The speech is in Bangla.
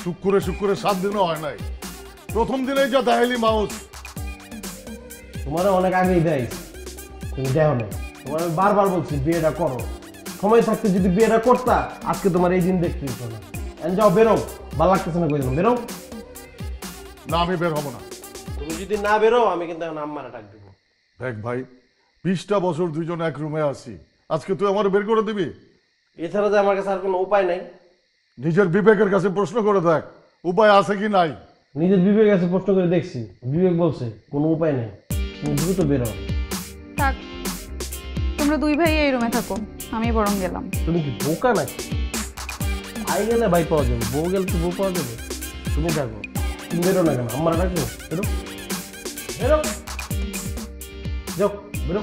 শুক্রে 7 দিনও হয় নাই, প্রথম দিনেই যা দেখাইলি মাউস। তোমার অনেক আগেই দেয়, তুমি দেখো না। তোমার আমি বারবার বলছি বিয়েটা করো, সময় থাকতে যদি বিয়েটা করতা আজকে তোমার এই দিন দেখতে দিত না। যাও বেরো, ভালো লাগতেছে না, কই দিলাম বেরো। না আমি বের হবো না। তুমি যদি না বেরো আমি কিন্তু এখন আম্মারে ডাক দেবো। দেখ ভাই, 20টা বছর দুইজন এক রুমে আছি, আজকে তুই আমার বের করে দিবি? এছাড়া যে আমার কাছে আর কোনো উপায় নাই। নিজের বিবেকের কাছে প্রশ্ন করে দেখ উপায় আছে কি নাই। নিজের বিবেকের কাছে প্রশ্ন করে দেখছি, বিবেক বলছে কোনো উপায় নেই, তুমি দ্রুত বেরো। থাক, তোমরা দুই ভাই এই রুমে থাকো, আমি বরং গেলাম। তুমি কি বোকা নাকি? ভাই গেলে ভাই পাওয়া যাবে, বউ গেলে কি বউ পাওয়া যাবে? তুমি থাকো, তুমি বেরো না কেন? আমার ডাকবো, বেরো বেরো, যাও বেরো।